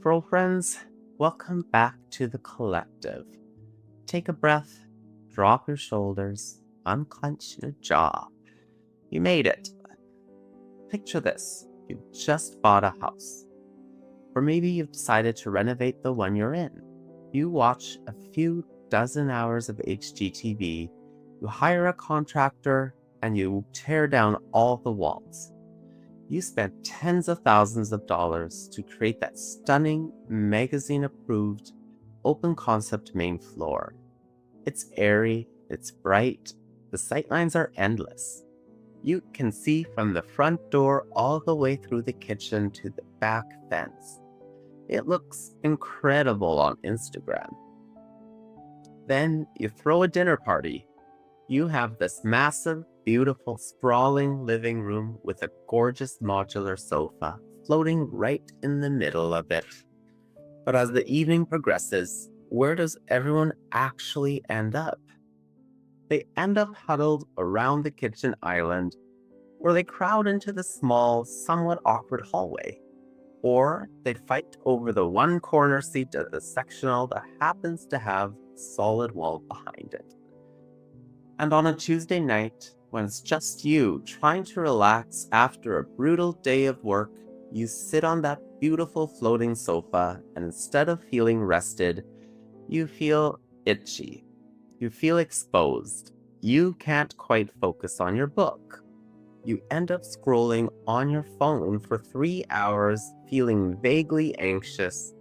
Froh friends, welcome back to the collective. Take a breath, drop your shoulders, unclench your jaw. You made it. Picture this. You just bought a house. Or maybe you've decided to renovate the one you're in. You watch a few dozen hours of HGTV, you hire a contractor, and you tear down all the walls. You spent tens of thousands of dollars to create that stunning, magazine-approved, open-concept main floor. It's airy, it's bright, the sightlines are endless. You can see from the front door all the way through the kitchen to the back fence. It looks incredible on Instagram. Then you throw a dinner party. You have this massive, beautiful, sprawling living room with a gorgeous modular sofa floating right in the middle of it. But as the evening progresses, where does everyone actually end up? They end up huddled around the kitchen island, or they crowd into the small, somewhat awkward hallway, or they fight over the one corner seat at the sectional that happens to have a solid wall behind it. And on a Tuesday night, when it's just you trying to relax after a brutal day of work, you sit on that beautiful floating sofa, and instead of feeling rested, you feel itchy. You feel exposed. You can't quite focus on your book. You end up scrolling on your phone for 3 hours, feeling vaguely anxious,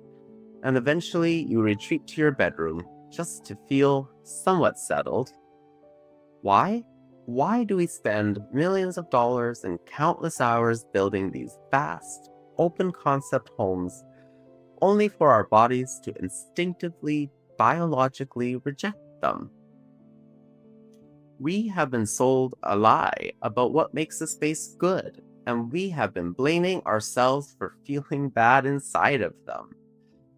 and eventually you retreat to your bedroom just to feel somewhat settled. Why? Why do we spend millions of dollars and countless hours building these vast, open-concept homes only for our bodies to instinctively, biologically reject them? We have been sold a lie about what makes a space good, and we have been blaming ourselves for feeling bad inside of them.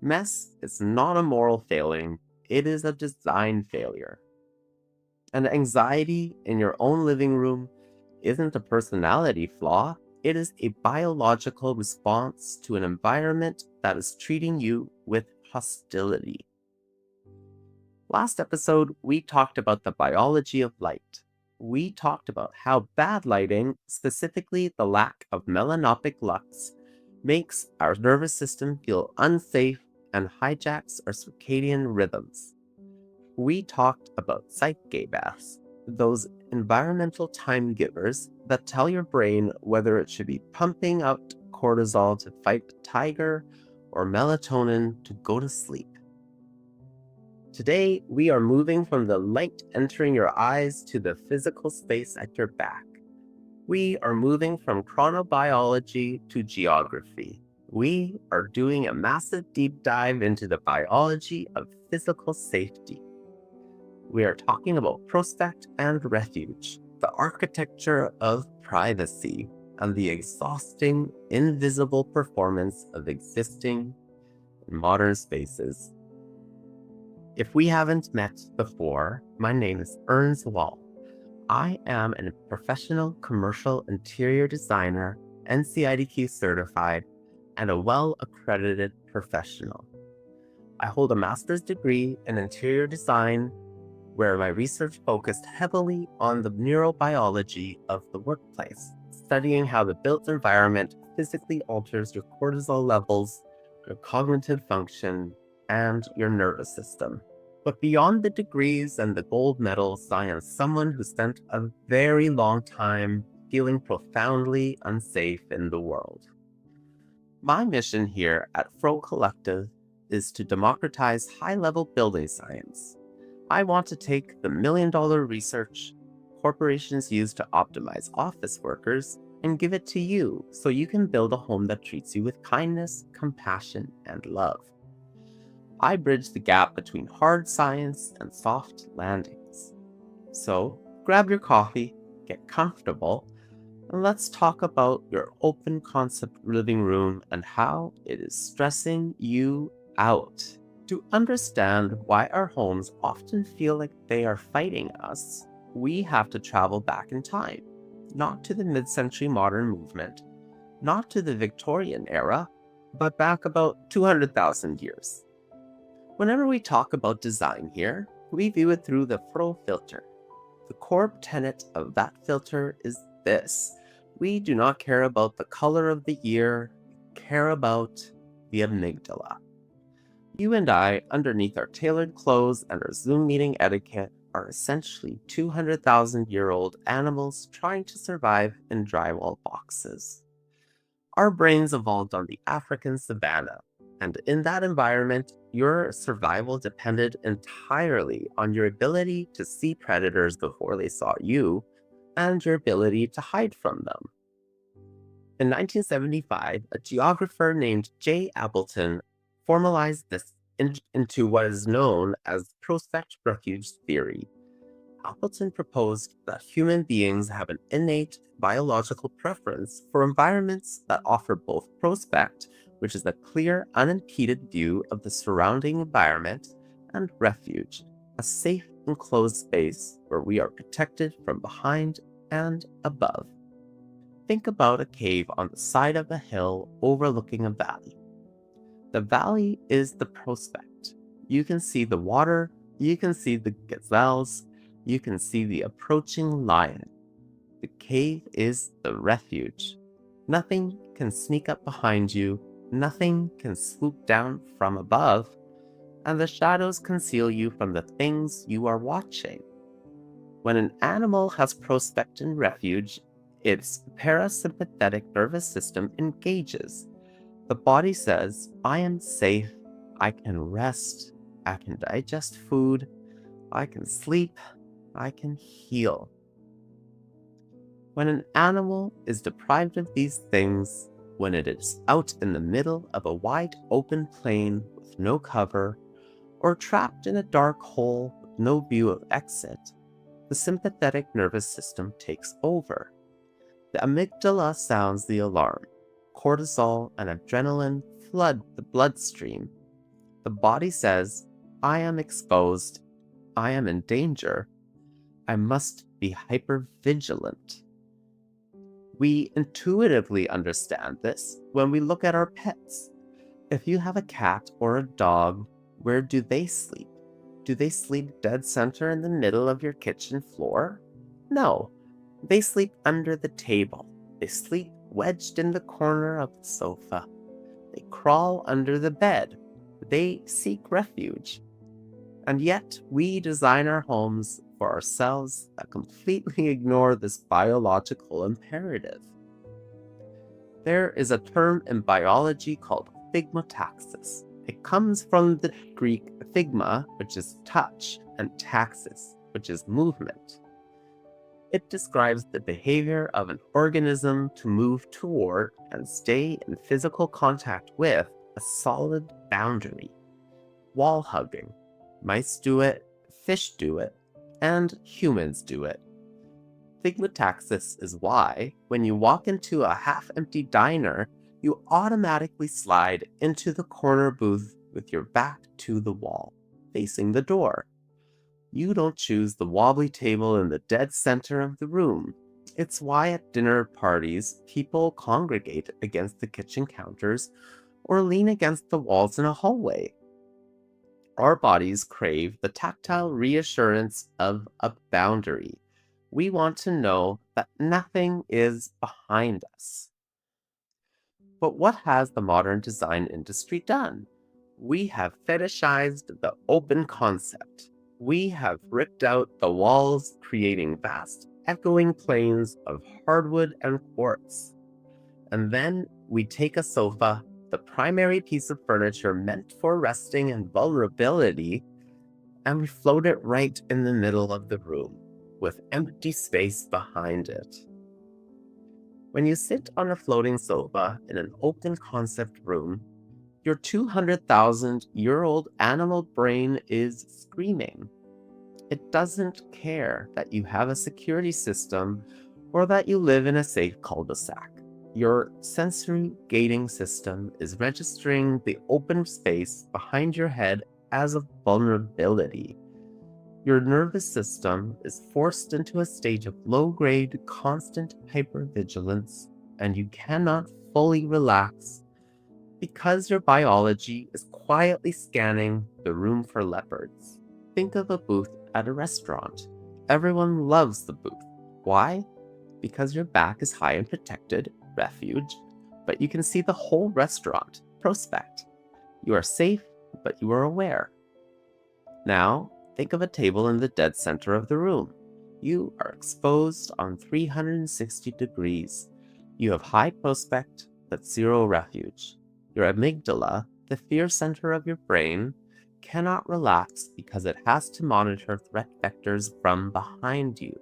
Mess is not a moral failing, it is a design failure. And anxiety in your own living room isn't a personality flaw, it is a biological response to an environment that is treating you with hostility. Last episode, we talked about the biology of light. We talked about how bad lighting, specifically the lack of melanopic lux, makes our nervous system feel unsafe and hijacks our circadian rhythms. We talked about psych baths, those environmental time givers that tell your brain whether it should be pumping out cortisol to fight the tiger or melatonin to go to sleep. Today, we are moving from the light entering your eyes to the physical space at your back. We are moving from chronobiology to geography. We are doing a massive deep dive into the biology of physical safety. We are talking about Prospect and Refuge, the architecture of privacy, and the exhausting, invisible performance of existing in modern spaces. If we haven't met before, my name is Erns. I am a professional commercial interior designer, NCIDQ certified, and a well-accredited professional. I hold a master's degree in interior design, where my research focused heavily on the neurobiology of the workplace, studying how the built environment physically alters your cortisol levels, your cognitive function, and your nervous system. But beyond the degrees and the gold medals, I am someone who spent a very long time feeling profoundly unsafe in the world. My mission here at Froh Collective is to democratize high-level building science. I want to take the million-dollar research corporations use to optimize office workers and give it to you so you can build a home that treats you with kindness, compassion, and love. I bridge the gap between hard science and soft landings. So grab your coffee, get comfortable, and let's talk about your open concept living room and how it is stressing you out. To understand why our homes often feel like they are fighting us, we have to travel back in time, not to the mid-century modern movement, not to the Victorian era, but back about 200,000 years. Whenever we talk about design here, we view it through the Froh filter. The core tenet of that filter is this: we do not care about the color of the year, we care about the amygdala. You and I, underneath our tailored clothes and our Zoom meeting etiquette, are essentially 200,000-year-old animals trying to survive in drywall boxes. Our brains evolved on the African savanna, and in that environment, your survival depended entirely on your ability to see predators before they saw you, and your ability to hide from them. In 1975, a geographer named J. Appleton formalized this into what is known as Prospect-Refuge Theory. Appleton proposed that human beings have an innate biological preference for environments that offer both prospect, which is a clear, unimpeded view of the surrounding environment, and refuge, a safe, enclosed space where we are protected from behind and above. Think about a cave on the side of a hill overlooking a valley. The valley is the prospect. You can see the water, you can see the gazelles, you can see the approaching lion. The cave is the refuge. Nothing can sneak up behind you, nothing can swoop down from above, and the shadows conceal you from the things you are watching. When an animal has prospect and refuge, its parasympathetic nervous system engages. The body says, I am safe, I can rest, I can digest food, I can sleep, I can heal. When an animal is deprived of these things, when it is out in the middle of a wide open plain with no cover, or trapped in a dark hole with no view of exit, the sympathetic nervous system takes over. The amygdala sounds the alarm. Cortisol and adrenaline flood the bloodstream. The body says, I am exposed, I am in danger, I must be hypervigilant. We intuitively understand this when we look at our pets. If you have a cat or a dog, where do they sleep? Do they sleep dead center in the middle of your kitchen floor? No, they sleep under the table. They sleep wedged in the corner of the sofa. They crawl under the bed. They seek refuge. And yet, we design our homes for ourselves that completely ignore this biological imperative. There is a term in biology called Thigmotaxis. It comes from the Greek thigma, which is touch, and taxis, which is movement. It describes the behavior of an organism to move toward and stay in physical contact with a solid boundary. Wall hugging. Mice do it, fish do it, and humans do it. Thigmotaxis is why, when you walk into a half-empty diner, you automatically slide into the corner booth with your back to the wall, facing the door. You don't choose the wobbly table in the dead center of the room. It's why at dinner parties, people congregate against the kitchen counters or lean against the walls in a hallway. Our bodies crave the tactile reassurance of a boundary. We want to know that nothing is behind us. But what has the modern design industry done? We have fetishized the open concept. We have ripped out the walls, creating vast, echoing plains of hardwood and quartz. And then we take a sofa, the primary piece of furniture meant for resting and vulnerability, and we float it right in the middle of the room, with empty space behind it. When you sit on a floating sofa in an open concept room, your 200,000-year-old animal brain is screaming. It doesn't care that you have a security system or that you live in a safe cul-de-sac. Your sensory gating system is registering the open space behind your head as a vulnerability. Your nervous system is forced into a state of low-grade, constant hypervigilance, and you cannot fully relax Because your biology is quietly scanning the room for leopards. Think of a booth at a restaurant. Everyone loves the booth. Why? Because your back is high and protected, refuge, but you can see the whole restaurant, prospect. You are safe, but you are aware. Now, think of a table in the dead center of the room. You are exposed on 360 degrees. You have high prospect, but zero refuge. Your amygdala, the fear center of your brain, cannot relax because it has to monitor threat vectors from behind you.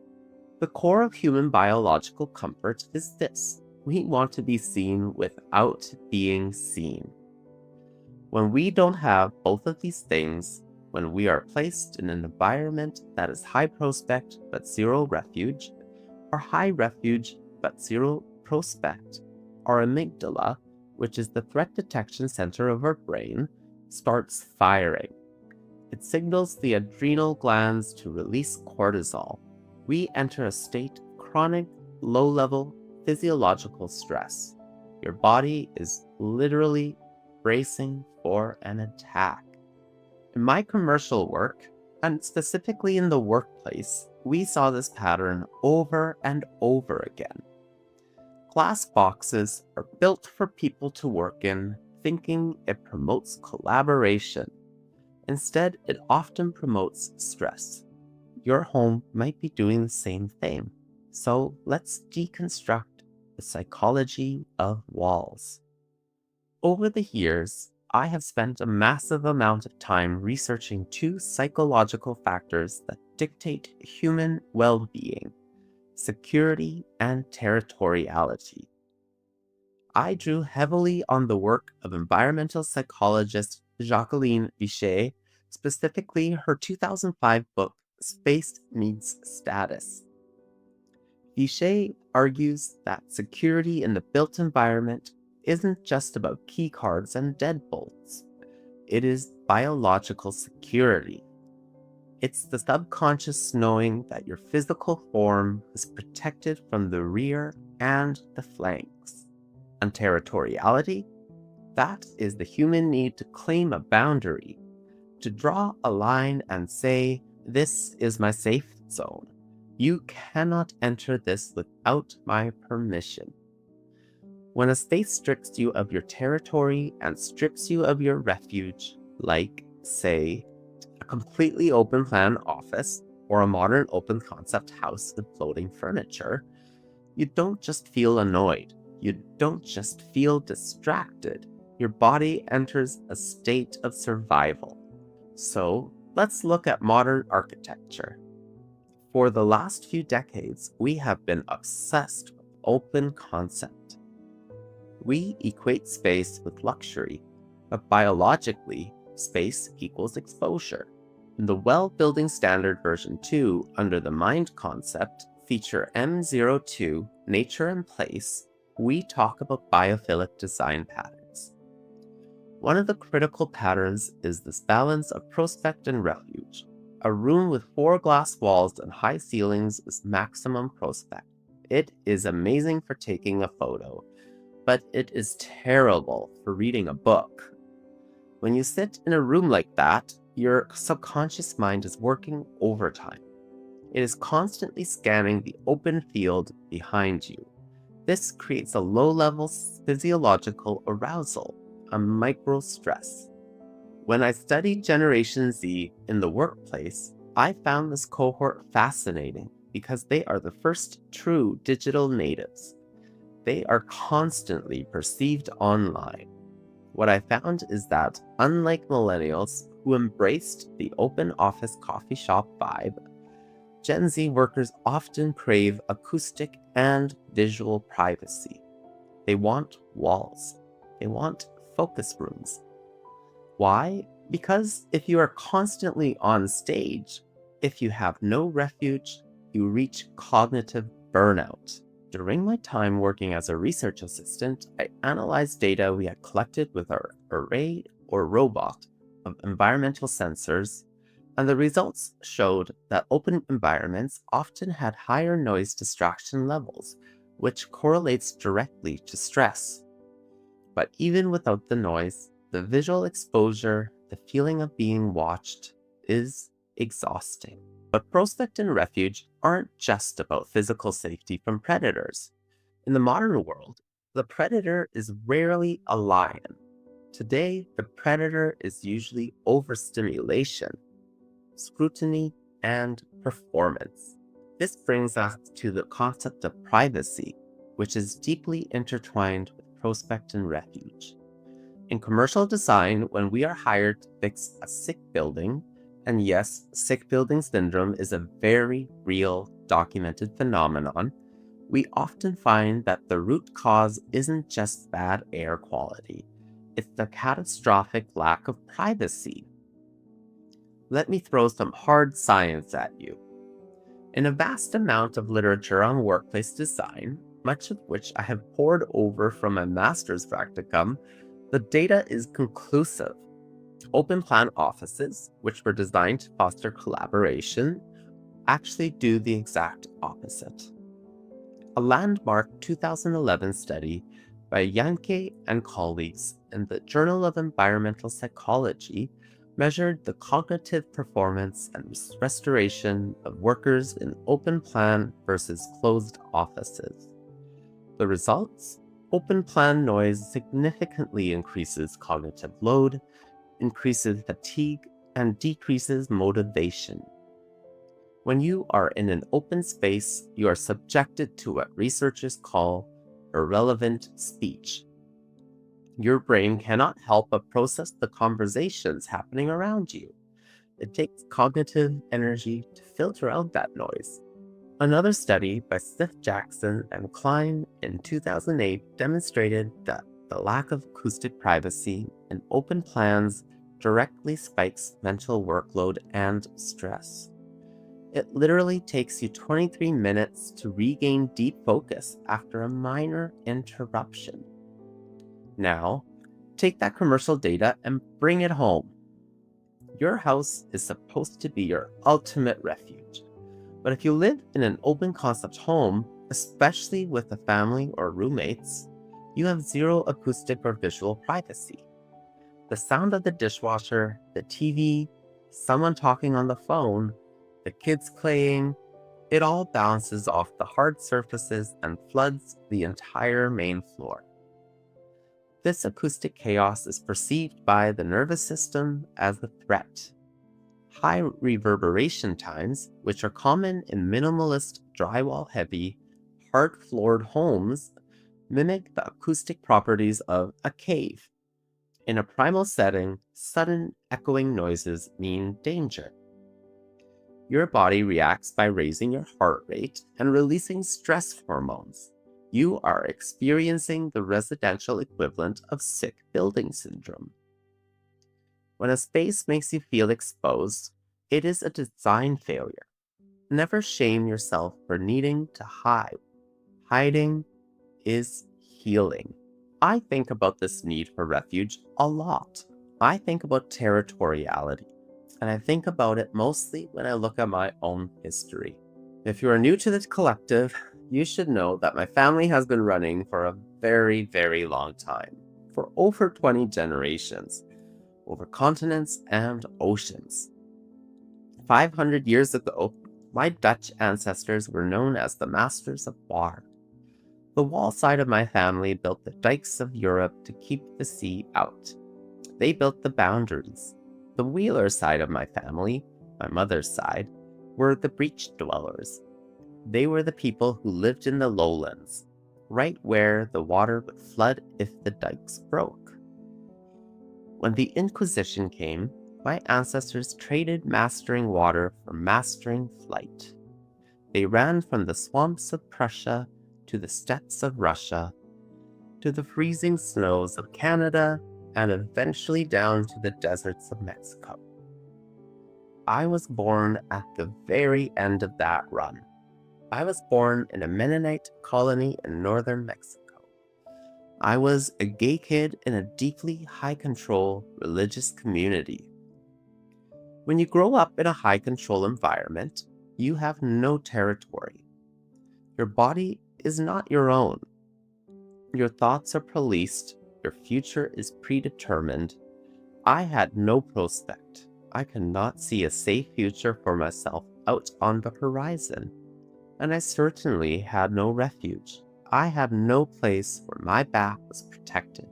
The core of human biological comfort is this: we want to be seen without being seen. When we don't have both of these things, when we are placed in an environment that is high prospect but zero refuge, or high refuge but zero prospect, our amygdala, which is the threat detection center of our brain, starts firing. It signals the adrenal glands to release cortisol. We enter a state of chronic, low-level physiological stress. Your body is literally bracing for an attack. In my commercial work, and specifically in the workplace, we saw this pattern over and over again. Glass boxes are built for people to work in, thinking it promotes collaboration. Instead, it often promotes stress. Your home might be doing the same thing. So let's deconstruct the psychology of walls. Over the years, I have spent a massive amount of time researching two psychological factors that dictate human well-being: security and territoriality. I drew heavily on the work of environmental psychologist Jacqueline Vichet, specifically her 2005 book, Space Meets Status. Vichet argues that security in the built environment isn't just about keycards and deadbolts. It is biological security. It's the subconscious knowing that your physical form is protected from the rear and the flanks. And territoriality? That is the human need to claim a boundary, to draw a line and say, "This is my safe zone. You cannot enter this without my permission." When a state strips you of your territory and strips you of your refuge, like, say, a completely open plan office or a modern open concept house with floating furniture, you don't just feel annoyed. You don't just feel distracted. Your body enters a state of survival. So let's look at modern architecture. For the last few decades, we have been obsessed with open concept. We equate space with luxury, but biologically, space equals exposure. In the Well Building Standard version 2, under the Mind concept, feature M02, Nature and Place, we talk about biophilic design patterns. One of the critical patterns is this balance of prospect and refuge. A room with 4 glass walls and high ceilings is maximum prospect. It is amazing for taking a photo, but it is terrible for reading a book. When you sit in a room like that, your subconscious mind is working overtime. It is constantly scanning the open field behind you. This creates a low-level physiological arousal, a micro-stress. When I studied Generation Z in the workplace, I found this cohort fascinating because they are the first true digital natives. They are constantly perceived online. What I found is that, unlike millennials who embraced the open office coffee shop vibe, Gen Z workers often crave acoustic and visual privacy. They want walls. They want focus rooms. Why? Because if you are constantly on stage, if you have no refuge, you reach cognitive burnout. During my time working as a research assistant, I analyzed data we had collected with our array or robot of environmental sensors, and the results showed that open environments often had higher noise distraction levels, which correlates directly to stress. But even without the noise, the visual exposure, the feeling of being watched is exhausting. But Prospect and Refuge aren't just about physical safety from predators. In the modern world, the predator is rarely a lion. Today, the predator is usually overstimulation, scrutiny, and performance. This brings us to the concept of privacy, which is deeply intertwined with Prospect and Refuge. In commercial design, when we are hired to fix a sick building, and yes, sick building syndrome is a very real, documented phenomenon, we often find that the root cause isn't just bad air quality, it's the catastrophic lack of privacy. Let me throw some hard science at you. In a vast amount of literature on workplace design, much of which I have pored over from my master's practicum, the data is conclusive. Open plan offices, which were designed to foster collaboration, actually do the exact opposite. A landmark 2011 study by Yankee and colleagues in the Journal of Environmental Psychology measured the cognitive performance and restoration of workers in open plan versus closed offices. The results? Open plan noise significantly increases cognitive load, increases fatigue, and decreases motivation. When you are in an open space, you are subjected to what researchers call irrelevant speech. Your brain cannot help but process the conversations happening around you. It takes cognitive energy to filter out that noise. Another study by Smith-Jackson and Klein in 2008 demonstrated that the lack of acoustic privacy in open plans directly spikes mental workload and stress. It literally takes you 23 minutes to regain deep focus after a minor interruption. Now, take that commercial data and bring it home. Your house is supposed to be your ultimate refuge. But if you live in an open concept home, especially with a family or roommates, you have zero acoustic or visual privacy. The sound of the dishwasher, the TV, someone talking on the phone, the kids playing, it all bounces off the hard surfaces and floods the entire main floor. This acoustic chaos is perceived by the nervous system as a threat. High reverberation times, which are common in minimalist, drywall-heavy, hard-floored homes, mimic the acoustic properties of a cave. In a primal setting, sudden echoing noises mean danger. Your body reacts by raising your heart rate and releasing stress hormones. You are experiencing the residential equivalent of sick building syndrome. When a space makes you feel exposed, it is a design failure. Never shame yourself for needing to hide. Hiding is healing. I think about this need for refuge a lot. I think about territoriality, and I think about it mostly when I look at my own history. If you are new to this collective, you should know that my family has been running for a very, very long time, for over 20 generations, over continents and oceans. 500 years ago, my Dutch ancestors were known as the masters of water. The wall side of my family built the dikes of Europe to keep the sea out. They built the boundaries. The wheeler side of my family, my mother's side, were the breach dwellers. They were the people who lived in the lowlands, right where the water would flood if the dikes broke. When the Inquisition came, my ancestors traded mastering water for mastering flight. They ran from the swamps of Prussia to the steppes of Russia, to the freezing snows of Canada, and eventually down to the deserts of Mexico. I was born at the very end of that run. I was born in a Mennonite colony in northern Mexico. I was a gay kid in a deeply high-control religious community. When you grow up in a high-control environment, you have no territory. Your body is not your own. Your thoughts are policed, Your future is predetermined. I had no prospect. I could not see a safe future for myself out on the horizon. And I certainly had no refuge. I had no place where my back was protected.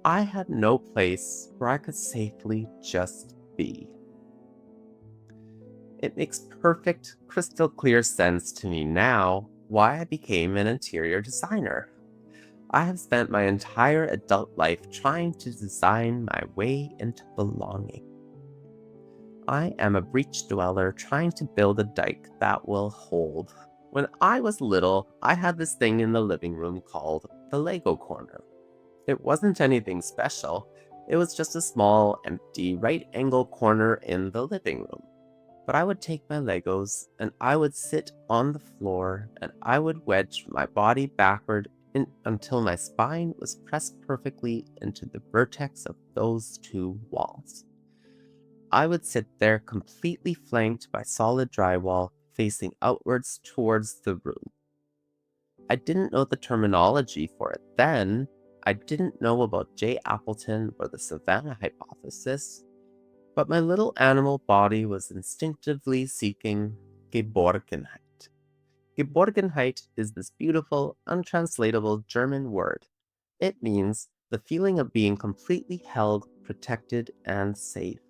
I had no place where I could safely just be. It makes perfect, crystal clear sense to me now why I became an interior designer. I have spent my entire adult life trying to design my way into belonging. I am a breach dweller trying to build a dike that will hold. When I was little, I had this thing in the living room called the Lego corner. It wasn't anything special. It was just a small, empty, right-angle corner in the living room. But I would take my Legos and I would sit on the floor and I would wedge my body backward until my spine was pressed perfectly into the vertex of those two walls. I would sit there completely flanked by solid drywall facing outwards towards the room. I didn't know the terminology for it then. I didn't know about J. Appleton or the Savannah Hypothesis, but my little animal body was instinctively seeking Geborgenheit. Geborgenheit is this beautiful, untranslatable German word. It means the feeling of being completely held, protected, and safe.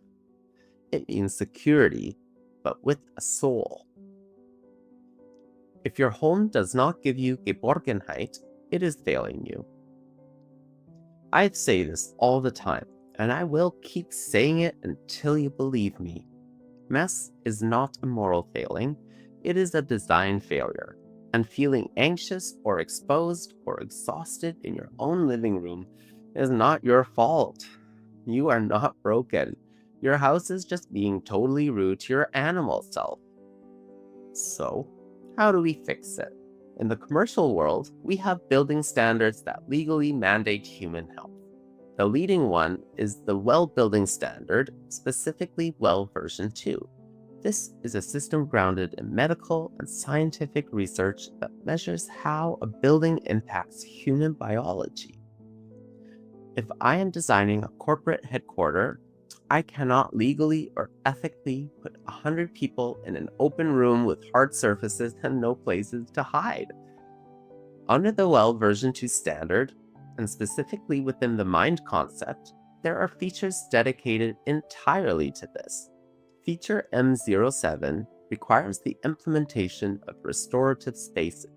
It means security, but with a soul. If your home does not give you Geborgenheit, it is failing you. I say this all the time, and I will keep saying it until you believe me. Mess is not a moral failing, it is a design failure. And feeling anxious or exposed or exhausted in your own living room is not your fault. You are not broken. Your house is just being totally rude to your animal self. So, how do we fix it? In the commercial world, we have building standards that legally mandate human health. The leading one is the WELL Building Standard, specifically WELL version 2. This is a system grounded in medical and scientific research that measures how a building impacts human biology. If I am designing a corporate headquarters, I cannot legally or ethically put 100 people in an open room with hard surfaces and no places to hide. Under the WELL version 2 standard, and specifically within the mind concept, there are features dedicated entirely to this. Feature M07 requires the implementation of restorative spaces.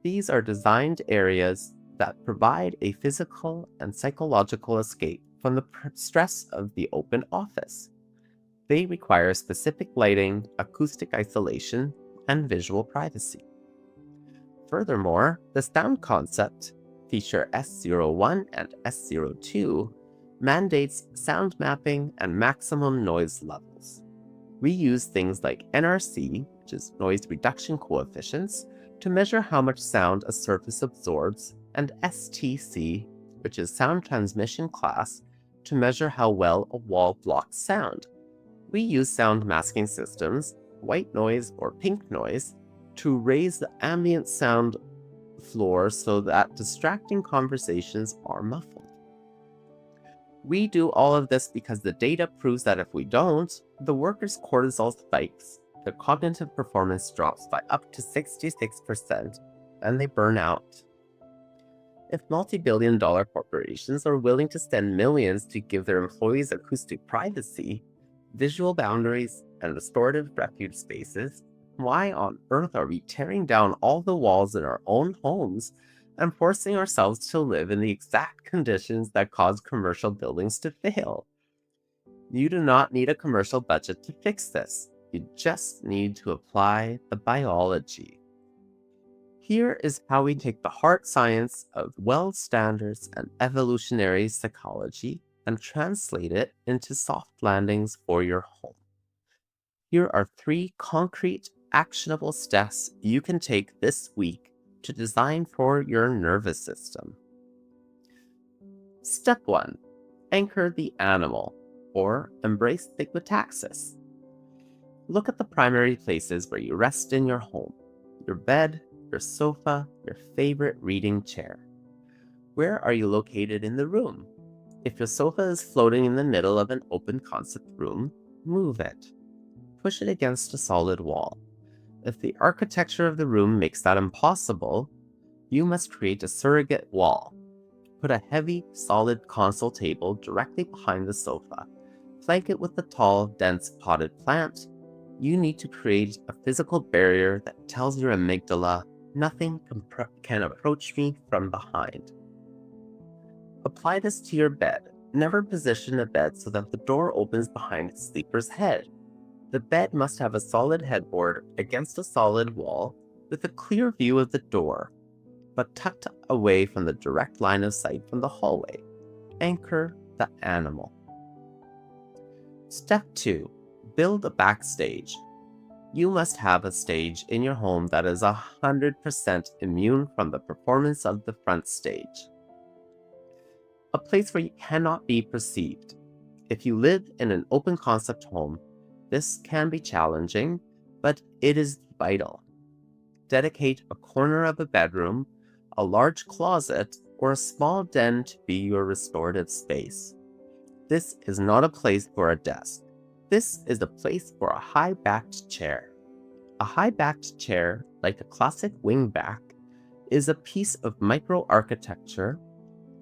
These are designed areas that provide a physical and psychological escape from the stress of the open office. They require specific lighting, acoustic isolation, and visual privacy. Furthermore, the sound concept, feature S01 and S02, mandates sound mapping and maximum noise levels. We use things like NRC, which is noise reduction coefficients, to measure how much sound a surface absorbs, and STC, which is sound transmission class, to measure how well a wall blocks sound. We use sound masking systems, white noise or pink noise, to raise the ambient sound floor so that distracting conversations are muffled. We do all of this because the data proves that if we don't, the workers' cortisol spikes, their cognitive performance drops by up to 66%, and they burn out. If multi-billion-dollar corporations are willing to spend millions to give their employees acoustic privacy, visual boundaries, and restorative refuge spaces, why on earth are we tearing down all the walls in our own homes and forcing ourselves to live in the exact conditions that cause commercial buildings to fail? You do not need a commercial budget to fix this. You just need to apply the biology. Here is how we take the hard science of WELL standards and evolutionary psychology and translate it into soft landings for your home. Here are 3 concrete, actionable steps you can take this week to design for your nervous system. Step 1. Anchor the animal, or embrace Thigmotaxis. Look at the primary places where you rest in your home: your bed, your sofa, your favorite reading chair. Where are you located in the room? If your sofa is floating in the middle of an open concept room, move it. Push it against a solid wall. If the architecture of the room makes that impossible, you must create a surrogate wall. Put a heavy, solid console table directly behind the sofa. Flank it with a tall, dense potted plant. You need to create a physical barrier that tells your amygdala, nothing can approach me from behind. Apply this to your bed. Never position a bed so that the door opens behind its sleeper's head. The bed must have a solid headboard against a solid wall with a clear view of the door, but tucked away from the direct line of sight from the hallway. Anchor the animal. Step 2. Build a backstage. You must have a stage in your home that is 100% immune from the performance of the front stage. A place where you cannot be perceived. If you live in an open concept home, this can be challenging, but it is vital. Dedicate a corner of a bedroom, a large closet, or a small den to be your restorative space. This is not a place for a desk. This is a place for a high-backed chair. A high-backed chair, like a classic wingback, is a piece of microarchitecture,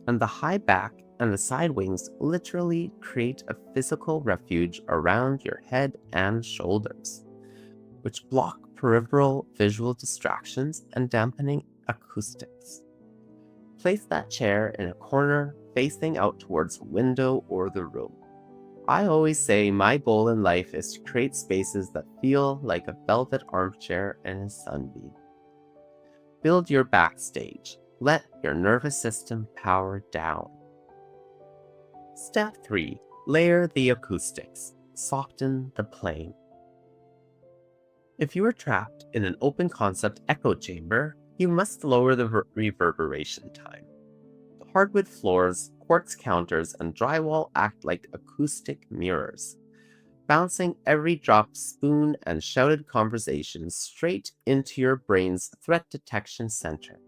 and the high back and the side wings literally create a physical refuge around your head and shoulders, which block peripheral visual distractions and dampening acoustics. Place that chair in a corner facing out towards a window or the room. I always say my goal in life is to create spaces that feel like a velvet armchair and a sunbeam. Build your backstage. Let your nervous system power down. Step 3. Layer the acoustics. Soften the plane. If you are trapped in an open concept echo chamber, you must lower the reverberation time. Hardwood floors, quartz counters, and drywall act like acoustic mirrors, bouncing every dropped spoon and shouted conversation straight into your brain's threat detection center.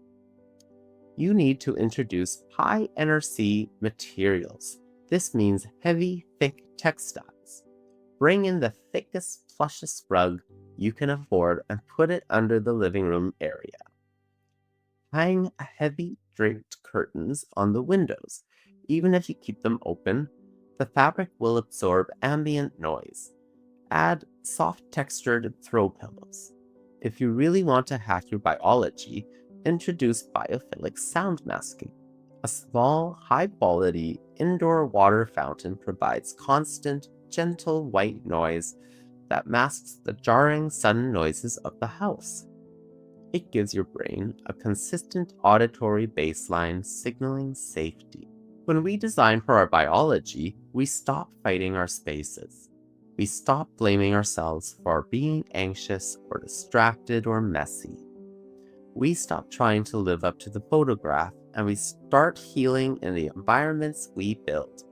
You need to introduce high NRC materials. This means heavy, thick textiles. Bring in the thickest, plushest rug you can afford and put it under the living room area. Hang heavy draped curtains on the windows. Even if you keep them open, the fabric will absorb ambient noise. Add soft textured throw pillows. If you really want to hack your biology, introduce biophilic sound masking. A small, high-quality indoor water fountain provides constant, gentle white noise that masks the jarring, sudden noises of the house. It gives your brain a consistent auditory baseline signaling safety. When we design for our biology, we stop fighting our spaces. We stop blaming ourselves for being anxious or distracted or messy. We stop trying to live up to the photograph and we start healing in the environments we build.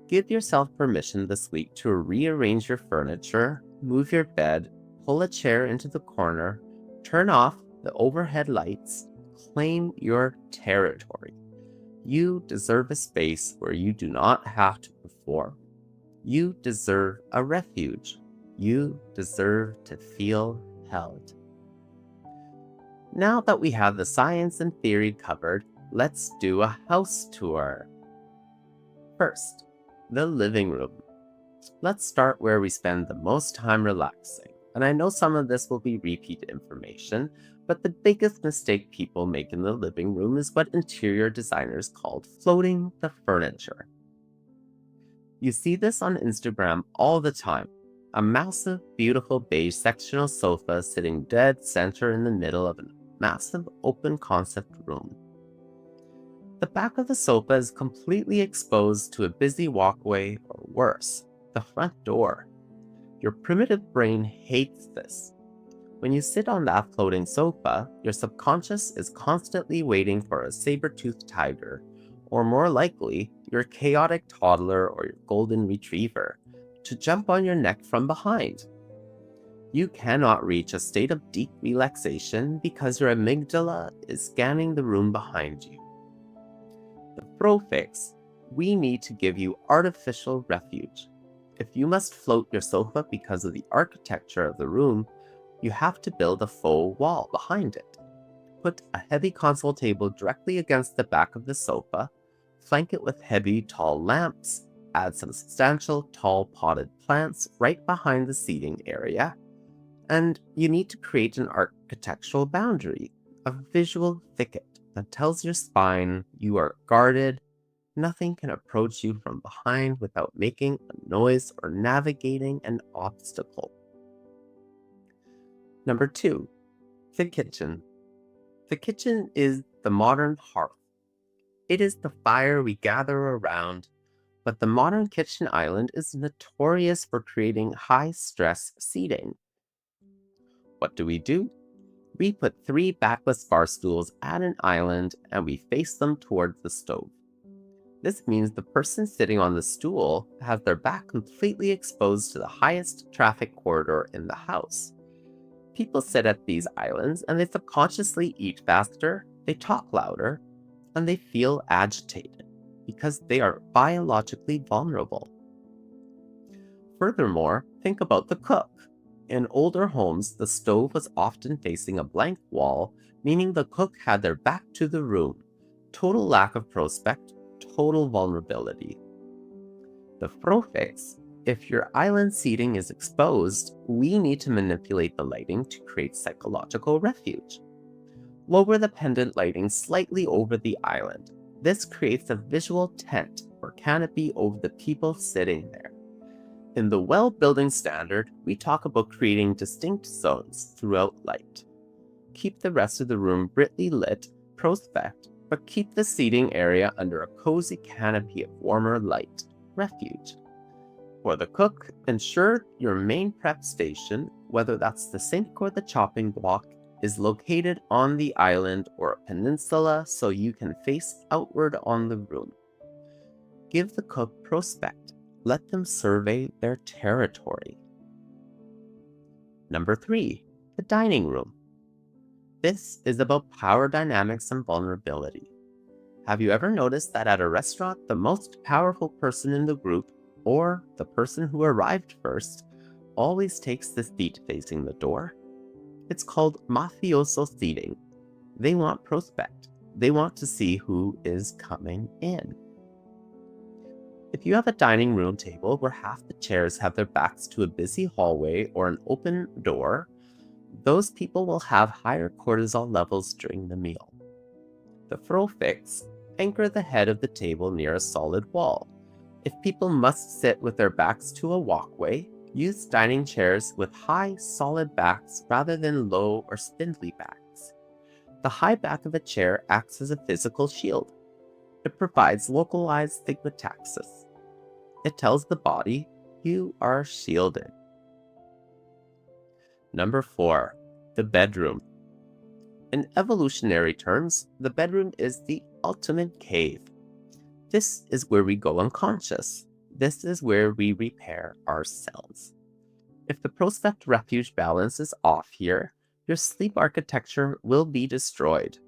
Give yourself permission this week to rearrange your furniture, move your bed, pull a chair into the corner, turn off the overhead lights, claim your territory. You deserve a space where you do not have to perform. You deserve a refuge. You deserve to feel held. Now that we have the science and theory covered, let's do a house tour. First, the living room. Let's start where we spend the most time relaxing. And I know some of this will be repeat information, but the biggest mistake people make in the living room is what interior designers called floating the furniture. You see this on Instagram all the time. A massive, beautiful beige sectional sofa sitting dead center in the middle of a massive open concept room. The back of the sofa is completely exposed to a busy walkway, or worse, the front door. Your primitive brain hates this. When you sit on that floating sofa, your subconscious is constantly waiting for a saber-toothed tiger, or more likely, your chaotic toddler or your golden retriever, to jump on your neck from behind. You cannot reach a state of deep relaxation because your amygdala is scanning the room behind you. Froh fix, we need to give you artificial refuge. If you must float your sofa because of the architecture of the room, you have to build a faux wall behind it. Put a heavy console table directly against the back of the sofa, flank it with heavy, tall lamps, add some substantial, tall potted plants right behind the seating area, and you need to create an architectural boundary, a visual thicket that tells your spine you are guarded. Nothing can approach you from behind without making a noise or navigating an obstacle. Number 2, the kitchen. The kitchen is the modern hearth. It is the fire we gather around, but the modern kitchen island is notorious for creating high-stress seating. What do? We put 3 backless bar stools at an island and we face them towards the stove. This means the person sitting on the stool has their back completely exposed to the highest traffic corridor in the house. People sit at these islands and they subconsciously eat faster, they talk louder, and they feel agitated because they are biologically vulnerable. Furthermore, think about the cook. In older homes, the stove was often facing a blank wall, meaning the cook had their back to the room. Total lack of prospect, total vulnerability. The Froh fix, if your island seating is exposed, we need to manipulate the lighting to create psychological refuge. Lower the pendant lighting slightly over the island. This creates a visual tent or canopy over the people sitting there. In the well building standard, we talk about creating distinct zones throughout light. Keep the rest of the room brightly lit, prospect, but keep the seating area under a cozy canopy of warmer light, refuge. For the cook, ensure your main prep station, whether that's the sink or the chopping block, is located on the island or a peninsula so you can face outward on the room. Give the cook prospect. Let them survey their territory. Number 3, the dining room. This is about power dynamics and vulnerability. Have you ever noticed that at a restaurant, the most powerful person in the group, or the person who arrived first, always takes the seat facing the door? It's called mafioso seating. They want prospect. They want to see who is coming in. If you have a dining room table where half the chairs have their backs to a busy hallway or an open door, those people will have higher cortisol levels during the meal. The Froh fix, anchor the head of the table near a solid wall. If people must sit with their backs to a walkway, use dining chairs with high, solid backs rather than low or spindly backs. The high back of a chair acts as a physical shield. It provides localized thigmotaxis. It tells the body, you are shielded. Number 4, the bedroom. In evolutionary terms, the bedroom is the ultimate cave. This is where we go unconscious. This is where we repair ourselves. If the prospect refuge balance is off here, your sleep architecture will be destroyed.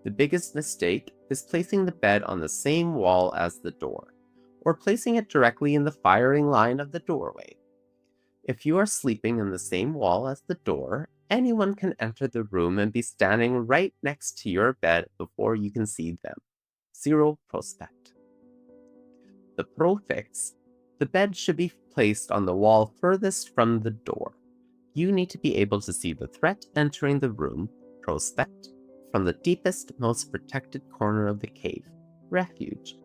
The biggest mistake is placing the bed on the same wall as the door, or placing it directly in the firing line of the doorway. If you are sleeping in the same wall as the door, anyone can enter the room and be standing right next to your bed before you can see them. Zero prospect. The Froh fix, the bed should be placed on the wall furthest from the door. You need to be able to see the threat entering the room, prospect, from the deepest, most protected corner of the cave, refuge.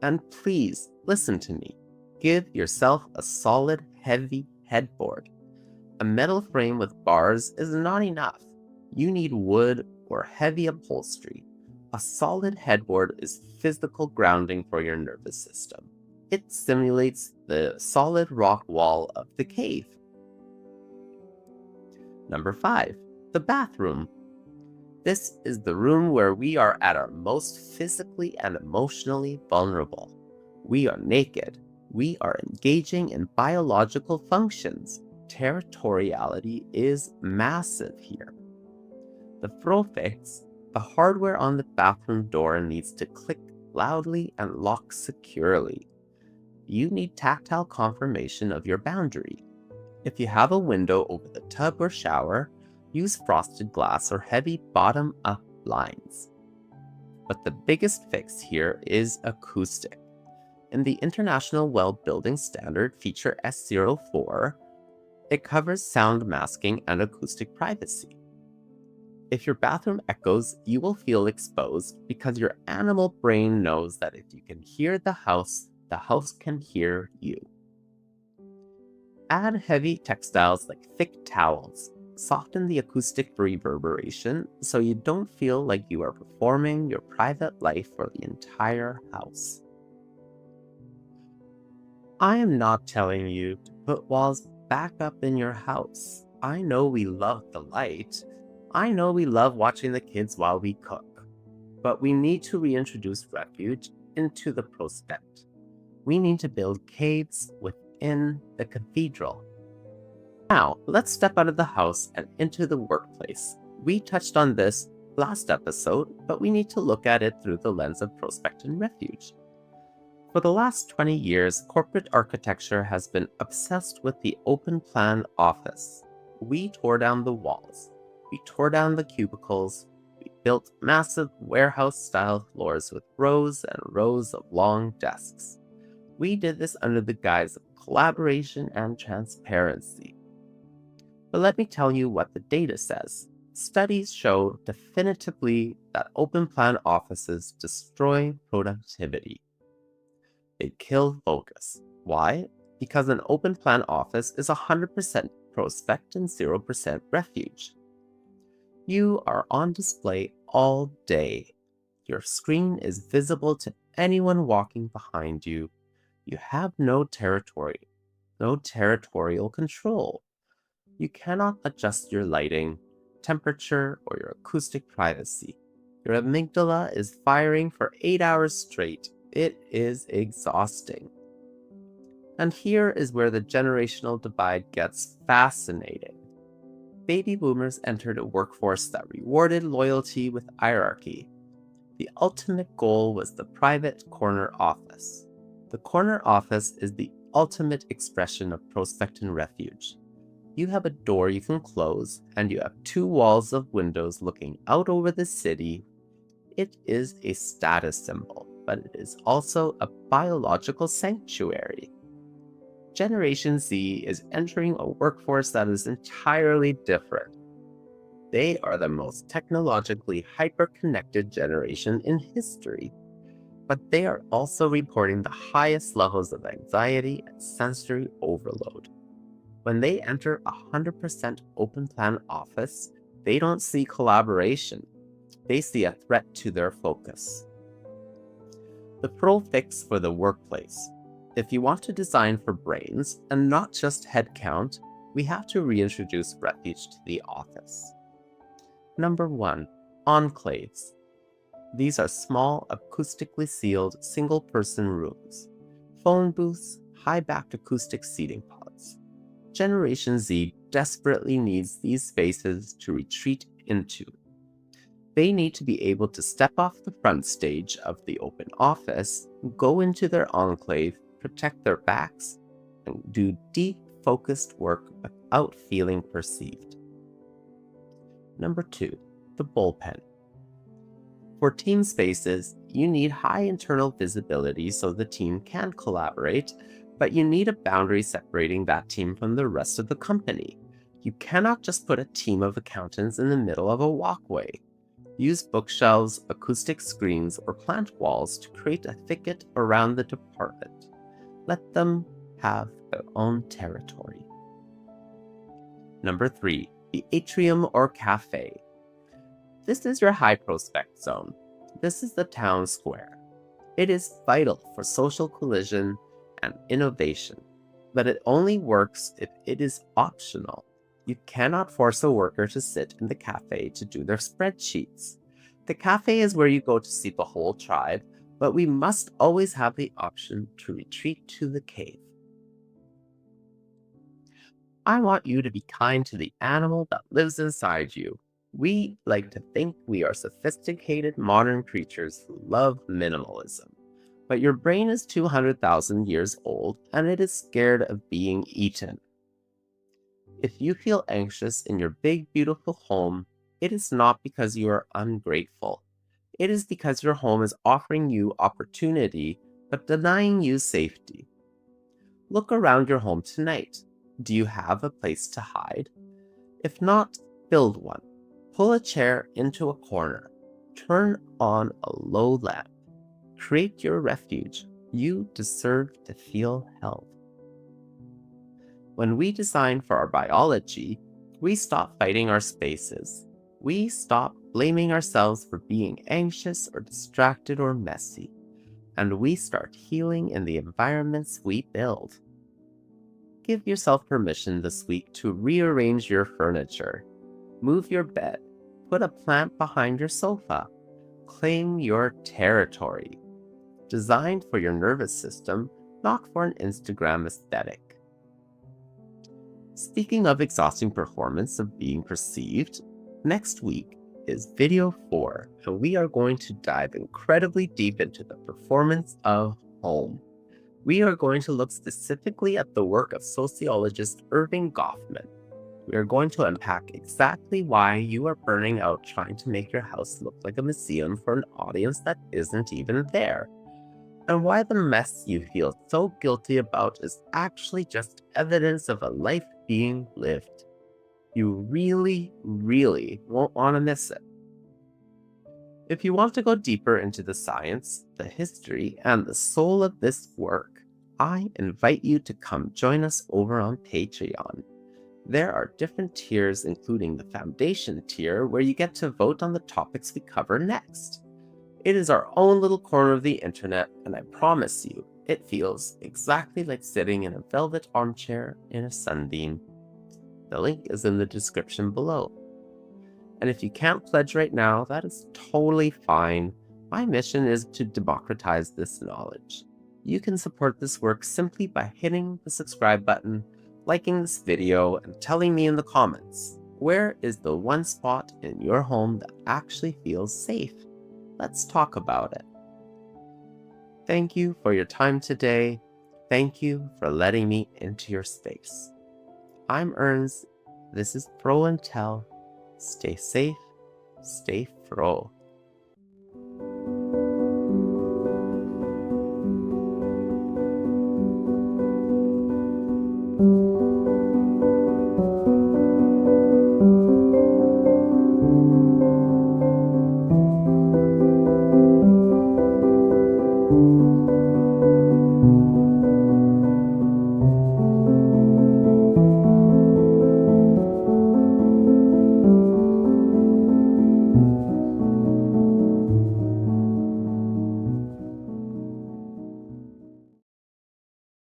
And please, listen to me. Give yourself a solid, heavy headboard. A metal frame with bars is not enough. You need wood or heavy upholstery. A solid headboard is physical grounding for your nervous system. It simulates the solid rock wall of the cave. Number 5, the bathroom. This is the room where we are at our most physically and emotionally vulnerable. We are naked. We are engaging in biological functions. Territoriality is massive here. The Froh fix, The hardware on the bathroom door needs to click loudly and lock securely. You need tactile confirmation of your boundary. If you have a window over the tub or shower, use frosted glass or heavy bottom-up blinds. But the biggest fix here is acoustic. In the International Well Building Standard Feature S04, it covers sound masking and acoustic privacy. If your bathroom echoes, you will feel exposed because your animal brain knows that if you can hear the house can hear you. Add heavy textiles like thick towels. Soften the acoustic reverberation so you don't feel like you are performing your private life for the entire house. I am not telling you to put walls back up in your house. I know we love the light. I know we love watching the kids while we cook. But we need to reintroduce refuge into the prospect. We need to build caves within the cathedral. Now, let's step out of the house and into the workplace. We touched on this last episode, but we need to look at it through the lens of prospect and refuge. For the last 20 years, corporate architecture has been obsessed with the open plan office. We tore down the walls. We tore down the cubicles. We built massive warehouse-style floors with rows and rows of long desks. We did this under the guise of collaboration and transparency. But let me tell you what the data says. Studies show definitively that open plan offices destroy productivity. They kill focus. Why? Because an open plan office is 100% prospect and 0% refuge. You are on display all day. Your screen is visible to anyone walking behind you. You have no territory, no territorial control. You cannot adjust your lighting, temperature, or your acoustic privacy. Your amygdala is firing for 8 hours straight. It is exhausting. And here is where the generational divide gets fascinating. Baby boomers entered a workforce that rewarded loyalty with hierarchy. The ultimate goal was the private corner office. The corner office is the ultimate expression of prospect and refuge. You have a door you can close, and you have 2 walls of windows looking out over the city. It is a status symbol, but it is also a biological sanctuary. Generation Z is entering a workforce that is entirely different. They are the most technologically hyper-connected generation in history, but they are also reporting the highest levels of anxiety and sensory overload. When they enter a 100% open plan office, they don't see collaboration. They see a threat to their focus. The pro fix for the workplace. If you want to design for brains and not just headcount, we have to reintroduce refuge to the office. Number 1, enclaves. These are small, acoustically sealed, single-person rooms. Phone booths, high-backed acoustic seating pods. Generation Z desperately needs these spaces to retreat into. They need to be able to step off the front stage of the open office, go into their enclave, protect their backs, and do deep, focused work without feeling perceived. Number 2, the bullpen. For team spaces, you need high internal visibility so the team can collaborate, but you need a boundary separating that team from the rest of the company. You cannot just put a team of accountants in the middle of a walkway. Use bookshelves, acoustic screens, or plant walls to create a thicket around the department. Let them have their own territory. Number 3, the atrium or cafe. This is your high prospect zone. This is the town square. It is vital for social collision and innovation, but it only works if it is optional. You cannot force a worker to sit in the cafe to do their spreadsheets. The cafe is where you go to see the whole tribe, but we must always have the option to retreat to the cave. I want you to be kind to the animal that lives inside you. We like to think we are sophisticated modern creatures who love minimalism. But your brain is 200,000 years old and it is scared of being eaten. If you feel anxious in your big, beautiful home, it is not because you are ungrateful. It is because your home is offering you opportunity but denying you safety. Look around your home tonight. Do you have a place to hide? If not, build one. Pull a chair into a corner. Turn on a low lamp. Create your refuge. You deserve to feel held. When we design for our biology, we stop fighting our spaces. We stop blaming ourselves for being anxious or distracted or messy. And we start healing in the environments we build. Give yourself permission this week to rearrange your furniture. Move your bed. Put a plant behind your sofa. Claim your territory. Designed for your nervous system, not for an Instagram aesthetic. Speaking of exhausting performance of being perceived, next week is video 4, and we are going to dive incredibly deep into the performance of home. We are going to look specifically at the work of sociologist Irving Goffman. We are going to unpack exactly why you are burning out trying to make your house look like a museum for an audience that isn't even there, and why the mess you feel so guilty about is actually just evidence of a life being lived. You really, really won't want to miss it. If you want to go deeper into the science, the history, and the soul of this work, I invite you to come join us over on Patreon. There are different tiers, including the Foundation tier, where you get to vote on the topics we cover next. It is our own little corner of the internet, and I promise you, it feels exactly like sitting in a velvet armchair in a sunbeam. The link is in the description below. And if you can't pledge right now, that is totally fine. My mission is to democratize this knowledge. You can support this work simply by hitting the subscribe button, liking this video, and telling me in the comments, where is the one spot in your home that actually feels safe? Let's talk about it. Thank you for your time today. Thank you for letting me into your space. I'm Erns. This is Froh Tell. Stay safe, stay Froh.